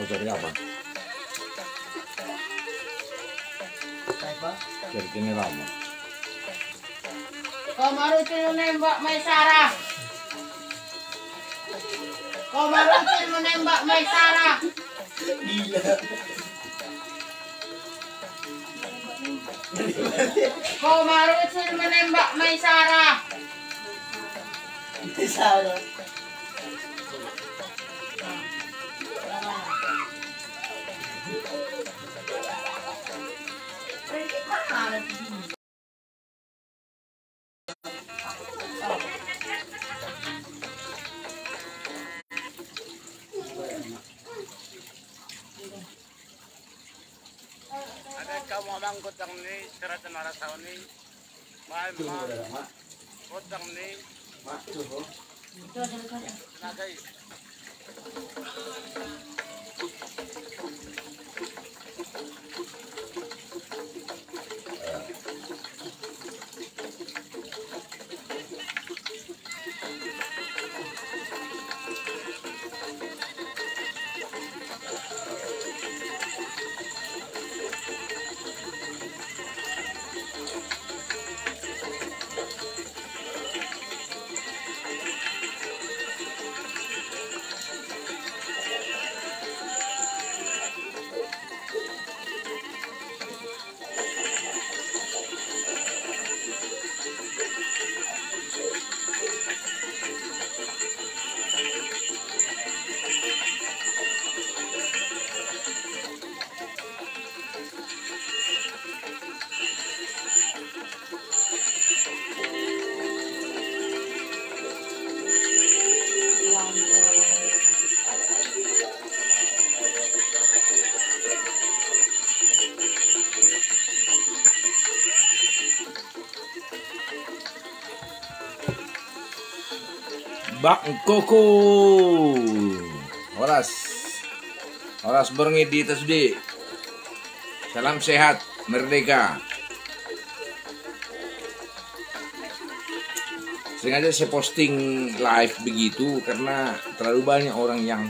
cari apa? Cari kini lama. Komarutin menembak Maisarah. Komarutin menembak Maisarah. Gila. Komarutin menembak Maisarah. Maisarah. Ada kamu abang kotang ni, serat nara tahun ni, mahal kotang ni, nakai. Bak Koko. Horas berngit di tasdi. Salam sehat, merdeka. Sengaja saya posting live begitu karena terlalu banyak orang yang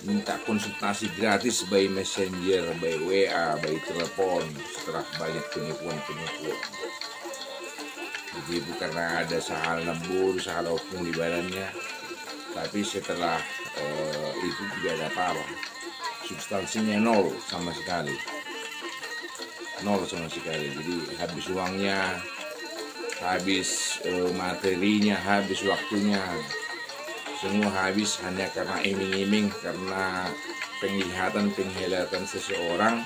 minta konsultasi gratis by messenger, by WA, by telepon setelah banyak penipuan-penipuan. Jadi bukan karena ada sahal lembur, sahal opung di badannya, tapi setelah itu tidak ada apa-apa. Substansinya nol sama sekali. Jadi habis uangnya, habis materinya, habis waktunya, semua habis hanya karena iming-iming, karena penglihatan seseorang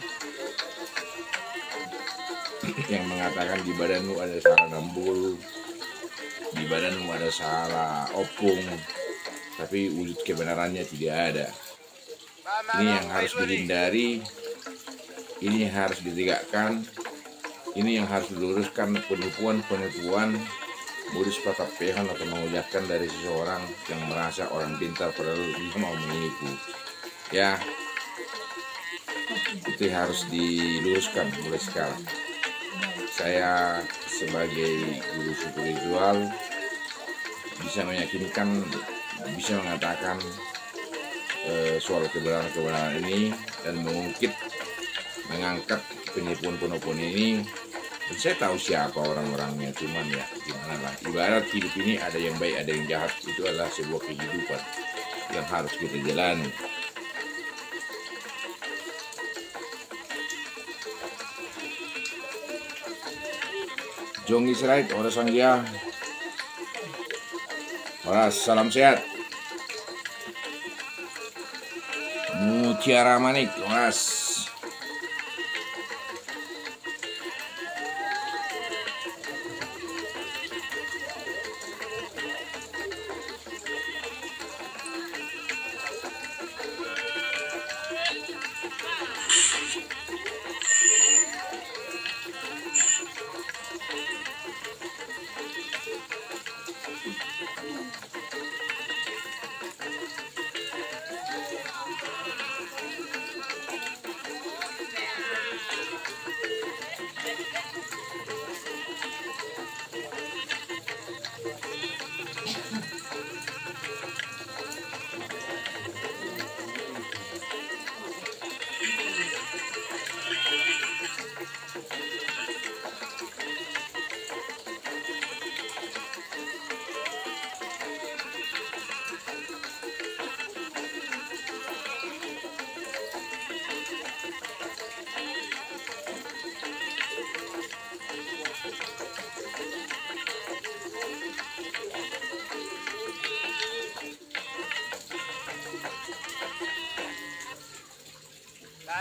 yang mengatakan di badanmu ada salah nambul, di badanmu ada salah opung, tapi wujud kebenarannya tidak ada. Ini yang harus dihindari, ini yang harus ditegakkan, ini yang harus diluruskan. Penipuan modus patapehan atau mengucapkan dari seseorang yang merasa orang pintar padahal dia mau menipu. Ya, itu harus diluruskan mulai sekarang. Saya sebagai guru spiritual bisa meyakinkan, bisa mengatakan soal kebenaran ini dan mengangkat penipuan ini. Dan saya tahu siapa orang-orangnya, cuman ya gimana lah. Ibarat hidup ini ada yang baik, ada yang jahat. Itu adalah sebuah kehidupan yang harus kita jalani. Jong Israel, orang Sanggia. Horas, salam sehat. Mutiara Manik, horas.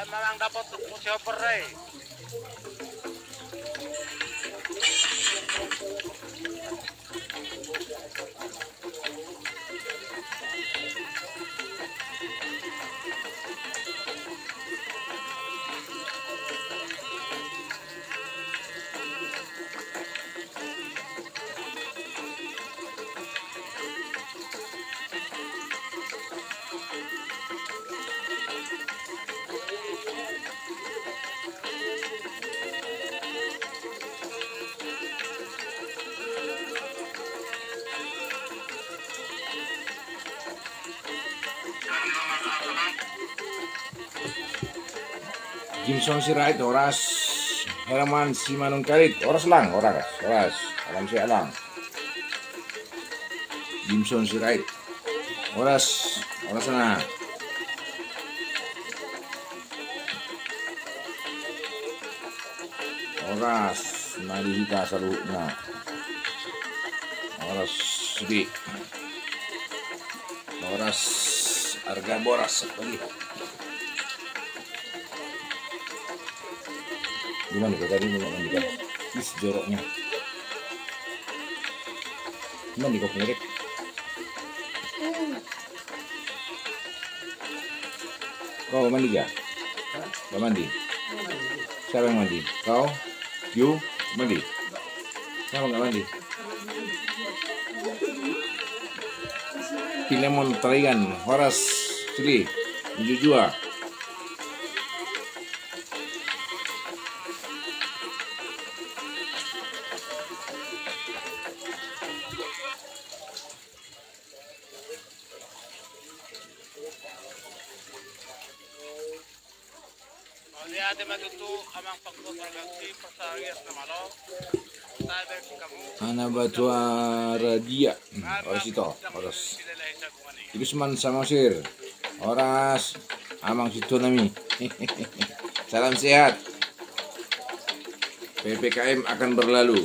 Mamang dapat musi operai. Jimson Sirait, oras Herman Simanung Karit, oras lang, oras, alam si alang. Jimson Sirait, oras na. Oras, nalihita sa luhut na. Oras, sige. Oras, harga boras, lagi. Gimana kok tadi mau mandikan? Is joroknya. Mandi kok ngerek? Kau mandi gak? Gak mandi? Siapa yang mandi? Kau? You? Mandi? Kenapa gak mandi? Pilemon tarian, horas, sili, jujua. Lihat matutu amang pagkukulagsi persarias na malo. Tayo kamu. Ana batua radia. Oras ito, oras. Ibisman Samosir. Oras amang situ nami. Salam sehat. PPKM akan berlalu.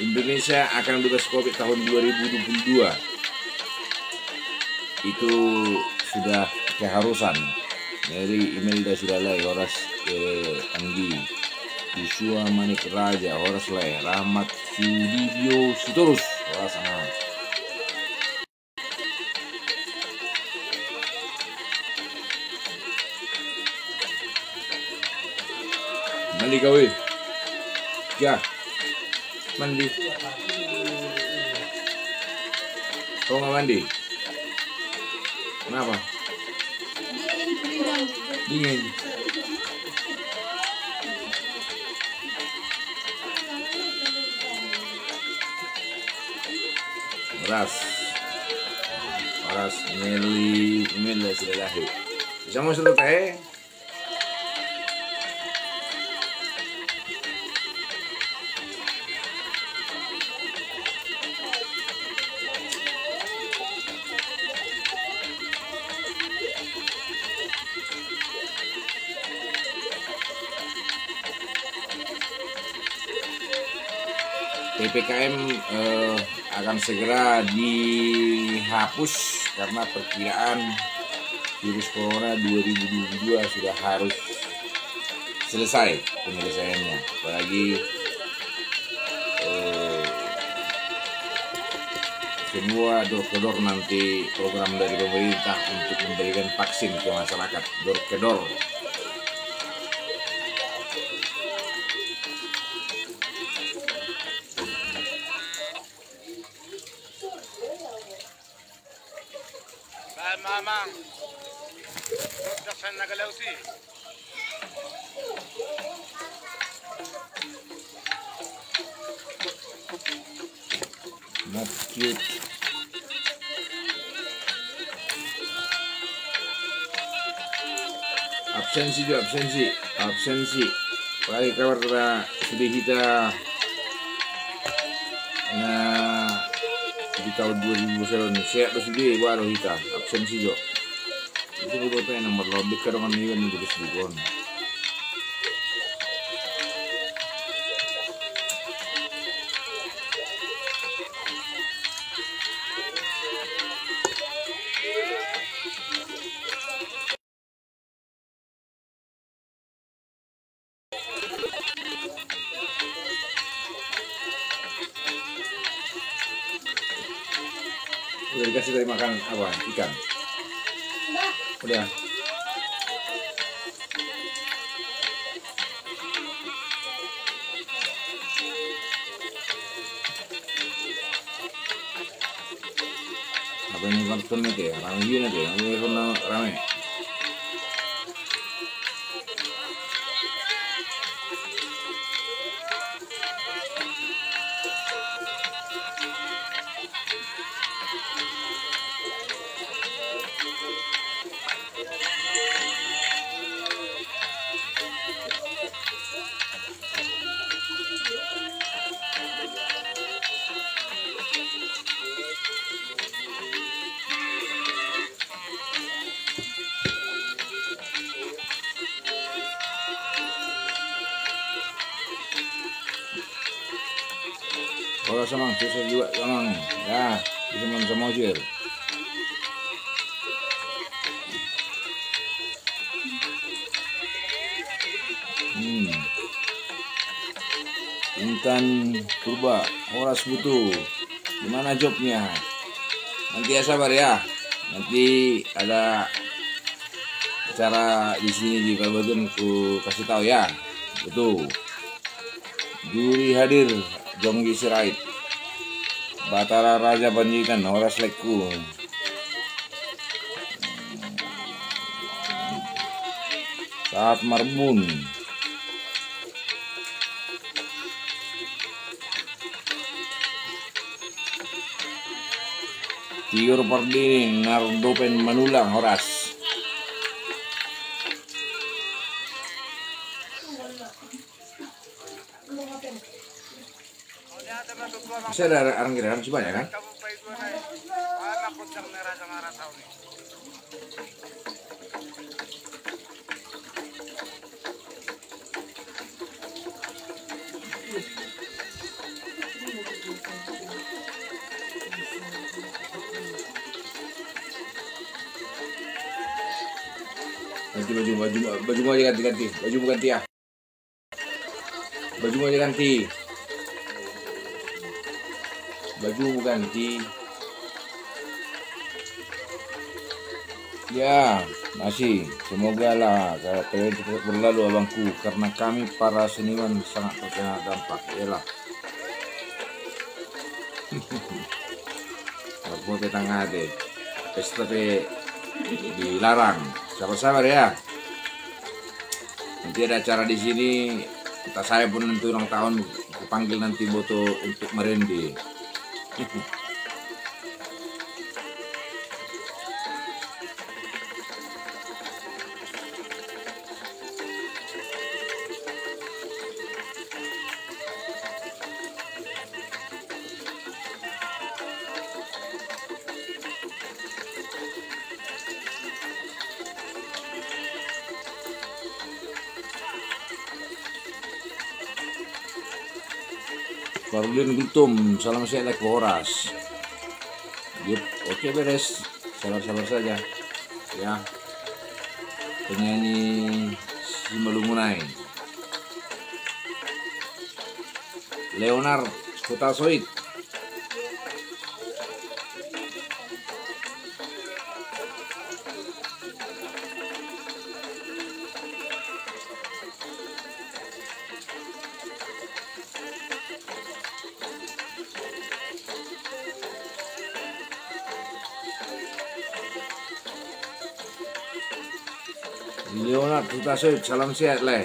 Indonesia akan bebas Covid tahun 2022. Itu sudah keharusan. Dari Imelda Silalai, Horas Anggi, Yusua Manik Raja, Horas Lai, Rahmat Sudibyo Sitorus, Horas Anang. Mandi kau ya, mandi. Kau nggak mandi? Kenapa? Dingin. Oras Imelda Silalai. Bisa mau suruh teh? PPKM akan segera dihapus karena perkiraan virus corona 2022 sudah harus selesai penyelesaiannya. Apalagi semua door-to-door nanti program dari pemerintah untuk memberikan vaksin ke masyarakat door-to-door. Mamang, dasar nagalaw si. Not cute. Absensi. Lagi kabar sudah kita di tahun 2021 siap sudah baru kita absensi jo. Itu beberapa yang nomor lebih kerongan ini yang tulis di kon. Udah dikasih tadi makan apa? Ikan? Udah. Apa yang nonton itu ya? Rame gini tuh ya? Rame. Kalau sama susah juga sama ya, bisa sama ojir. Intan purba, Horas butuh. Gimana jobnya? Nanti ya sabar ya. Nanti ada acara di sini di Kalbadun ku kasih tahu ya. Betul. Juri hadir Jonggi Sirait, Batara Raja Banjikan, Horas Lekku, Saat Marbun, Tiur Pardini, Nardopen Manulang, Horas. Masih ada orang kira masih banyak kan? Ganti baju mau aja ganti, baju mau ganti ya. Baju mau aja ganti. Baju mau ganti. Ya, masih. Semoga lah kalian cepat berlalu abangku, karena kami para seniman sangat terkena dampak. Yalah. Kalau tetangga deh, pesta dilarang. Sabar-sabar ya. Nanti ada acara di sini. Entah saya pun nanti ulang tahun, dipanggil nanti Boto untuk merendi. Karolin Gultum, salam sehat ke Horas. Yep, oke beres. Sabar-sabar saja. Ya. Penyanyi Simalungunai. Leonard Kutasoid. Leonard Kutasoid, salam sehat leh.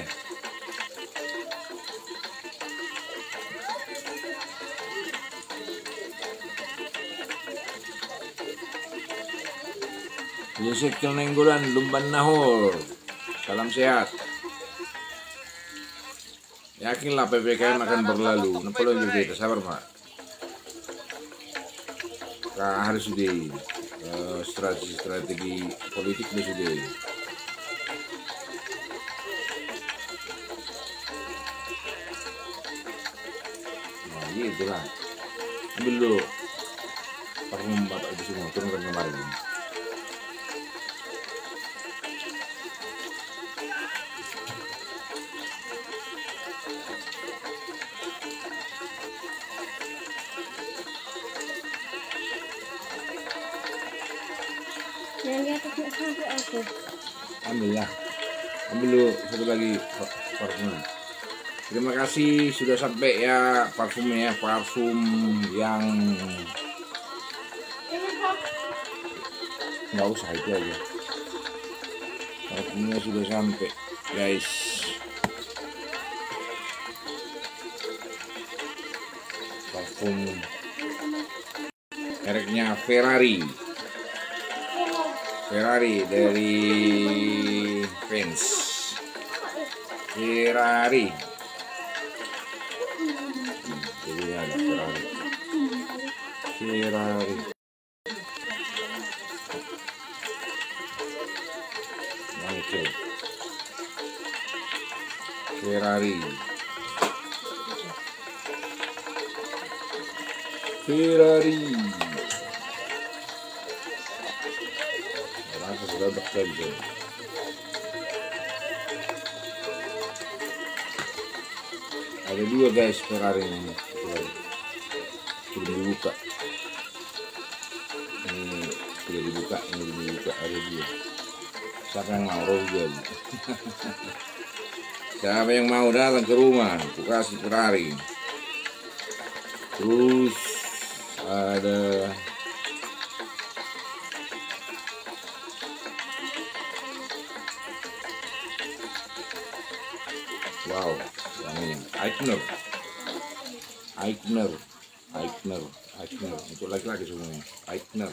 Yusuf Kelnenggolan Lumban Nahor, salam sehat. Yakinlah PPKM akan berlalu. Nampak lo juga kita sabar mak. Harus sudah strategi politik sudah. Nah gitu lah. Ambil dulu parfum bapak itu semua, turunkan kemarin. Yang di atas nggak sampai aku. Ambil ya. Ambil dulu satu lagi parfum. Terima kasih sudah sampai ya parfumnya, parfum yang nggak usah itu aja. Parfumnya sudah sampai, guys. Parfum mereknya Ferrari dari Vans. Ferrari. Jadi ada Ferrari. Oke. Ferrari. Langsung sudah bekerja. Ada dua guys Ferrari ini. Sudah dibuka. Ini sudah dibuka, ada dua. Siapa yang mau jual? Siapa yang mau datang ke rumah? Aku kasih Ferrari. Terus ada wow, yang ini Eichner untuk laki-laki semuanya. Eichner.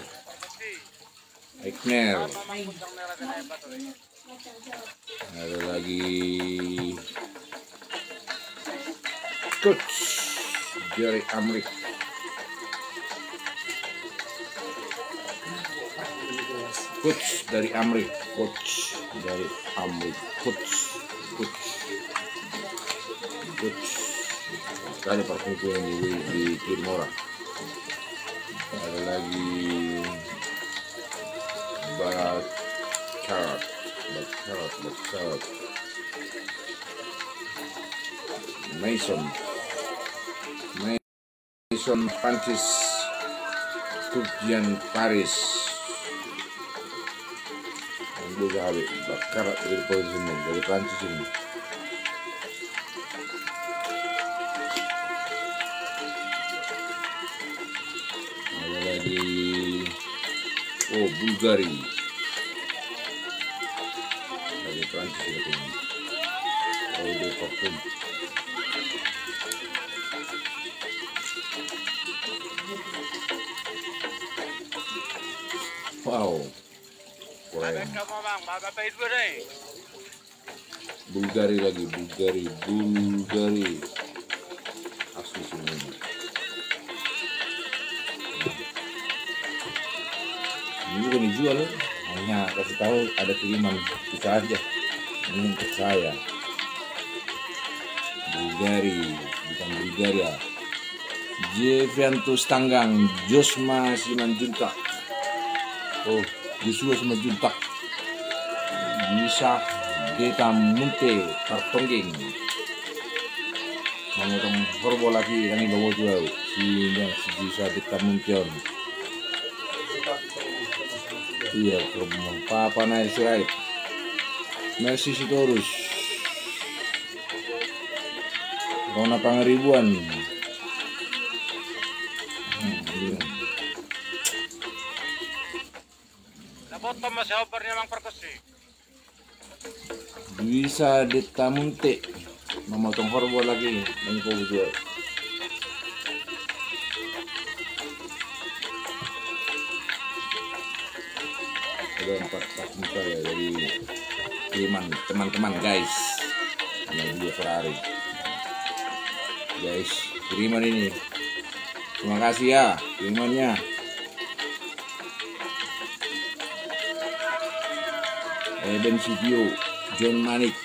Ada lagi Coach dari Amrik. Coach dari Amrik. Sekali parfum yang di Timora. Ada lagi Black Carrot. Maison Prancis, Kurdian Paris. Yang juga habis Black Carrot dari Prancis ini. Ada lagi Bulgari dari Prancis ini. Di parfum. Wow, keren. Bulgari asli semua. Ini bukan dijual, hanya kasih tahu ada kiriman kita aja. Ini untuk saya. Bulgari, bukan Bulgaria. Juventus Tanggang, Josma Simanjuntak. Joshua Simanjuntak. Bisa Deta Munte Kartongging. Mengotong korbo lagi kami bawa jual. Bisa Deta Muntion. Iya, korbo. Papa naik sirait. Merci Sitorus. Rona Pangaribuan. Napotong mas helper niya mang perkusi. Bisa ditamunte. Memotong korbo lagi. Ini po jual. Ada 4 parfum ya dari teman-teman guys. Ini dia Ferrari. Guys, kiriman ini. Terima kasih ya kirimannya. Ben Sitio, John Manik,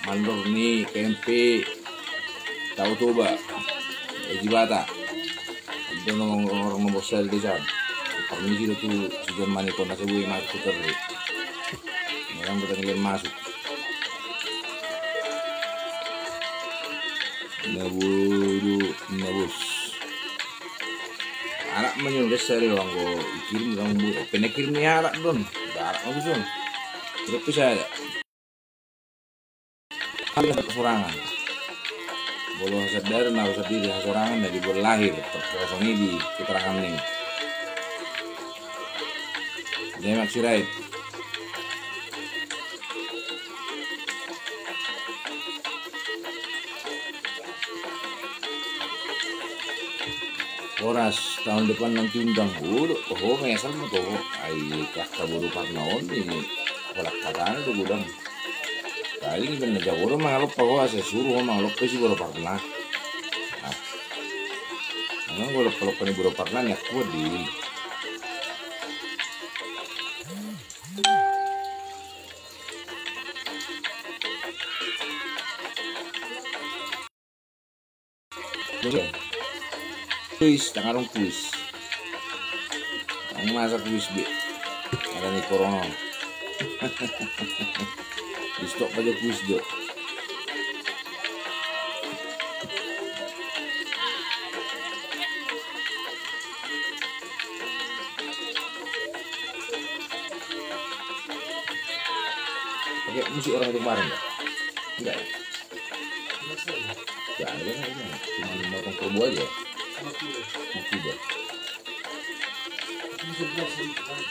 Mandorni, KMP, Tautoba, Ejibata. Itu orang nomor sel desa. Permisi itu si John Manik kau nasi buih masuk terus. Orang bertenggelam masuk. Nabus. Anak menyulis dari orang go kirim orang bu, pernah kirim nih harap don, harap aku sun, terus saya kali kekurangan, bolo sadar naruh sendiri kekurangan dari berlahir perkosong ini di keterangan nih, dia maksud right. Oras tahun depan nanti undang dulu, oh ngesal mo to, ay kakaburu parnaon ini, wala katana to gudang. Kali ini najawuro mangalop pa ko sa suro mangalop pa siguro parna. Ah, ano golop pa ni buro parna ni ako di. Kuis, tangarong kuis. Ang masa kuis bi. Ada ni corona. Di stok aja kuis do. Pakai musik orang itu kemarin enggak? Enggak ya? Enggak ada kan? Cuma motong kerbu aja. Tidak.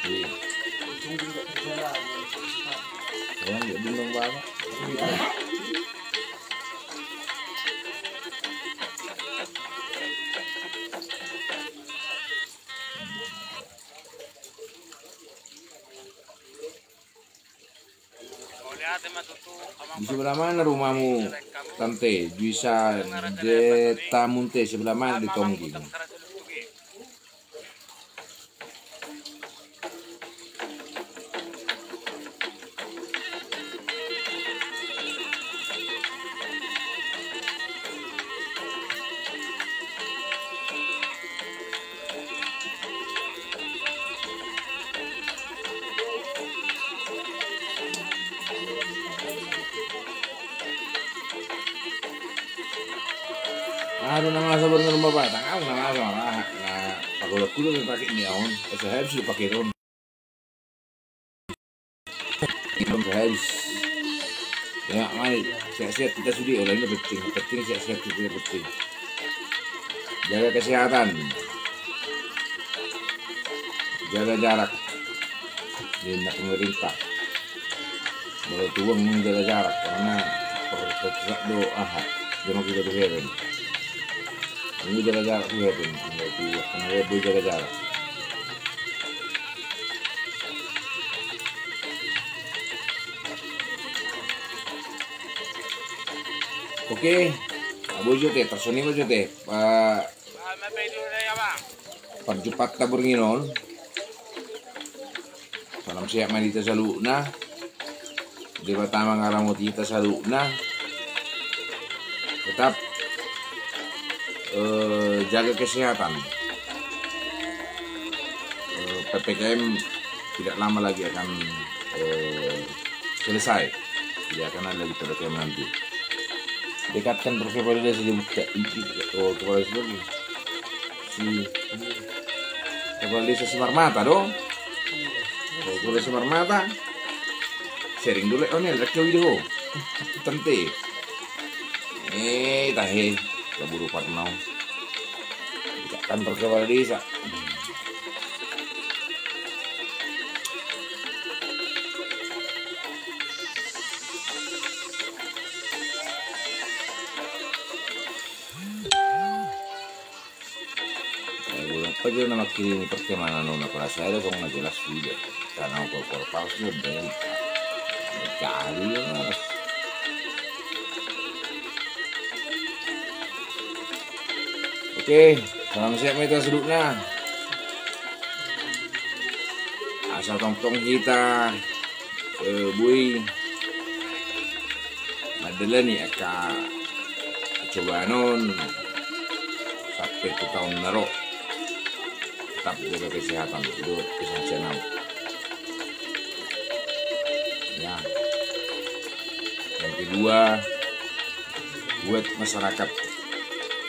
Iya. Orang nggak bingung banget. Di sebelah mana rumahmu, Tante? Bisa de Tamunte sebelah mana di Tongging? Ano na nga sa barang ng babata, ako na nga sa pagulat ko lang pakai ni aon, kasi habis dipakai ron. Ibang habis. Ya, may sehat-sehat kita sudi, orang ini penting sehat-sehat kita penting. Jaga kesehatan, jaga jarak, dengan pemerintah. Kalau tuang menjaga jarak, karena perketat doa, jangan kita berheran. Ini jaga jarak juga tuh, karena dia jaga jarak. Oke, Abu Jote, tersuni mo Jote, perjupat tabur nginon. Salam siap manita sa luna. Di ba tamang aramot kita sa luna? Tetap jaga kesehatan. PPKM tidak lama lagi akan selesai. Tidak akan ada lagi PPKM nanti. Dekatkan kepala desa kepala desa si kepala desa Semar Mata dong. Kepala desa Semar Mata. Sharing dulu nih, rekyo video. Tente. Tahe. Kaburu Parnau dekat kantor kepala desa. Apa juga nama kirim perkemanan nona kelas saya kok nggak jelas video karena kok palsu dan cari ya. Oke, salam siap meta sedukna. Asal tongtong kita, bui, adalah nih coba non sampai ke tahun naro, tetap jaga kesehatan itu kesehatan. Ya, yang kedua buat masyarakat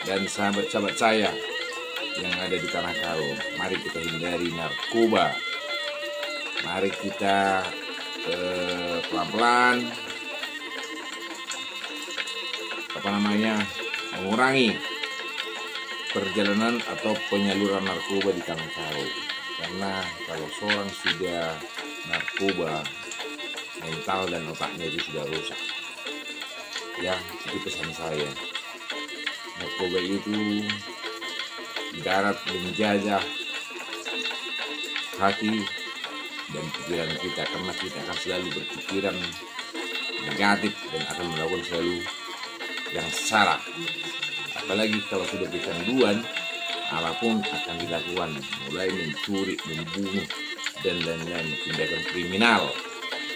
dan sahabat-sahabat saya yang ada di Tanah Karo. Mari kita hindari narkoba. Mari kita pelan-pelan mengurangi perjalanan atau penyaluran narkoba di Tanah Karo. Karena kalau seorang sudah narkoba, mental dan otaknya itu sudah rusak. Ya, itu pesan saya. Narkoba itu darat menjajah hati dan pikiran kita, karena kita akan selalu berpikiran negatif dan akan melakukan selalu yang salah. Apalagi kalau sudah kecanduan, apapun akan dilakukan, mulai mencuri, membunuh, dan lain-lain tindakan kriminal.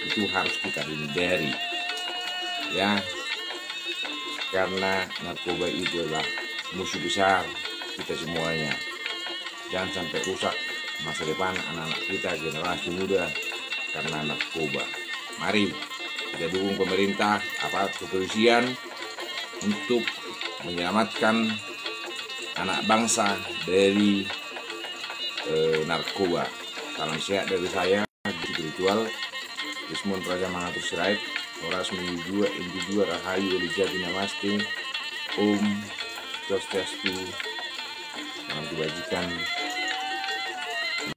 Itu harus kita hindari, ya, karena narkoba itu adalah musuh besar kita semuanya. Jangan sampai rusak masa depan anak-anak kita, generasi muda, karena narkoba. Mari kita dukung pemerintah, aparat kepolisian untuk menyelamatkan anak bangsa dari narkoba. Salam sehat dari saya, spiritual Desmond Raja Mahathir Sirait, Horas Minggu 2, Inti 2, Rahayu Elijati Namaste, Om Swastiastu, salam kebajikan.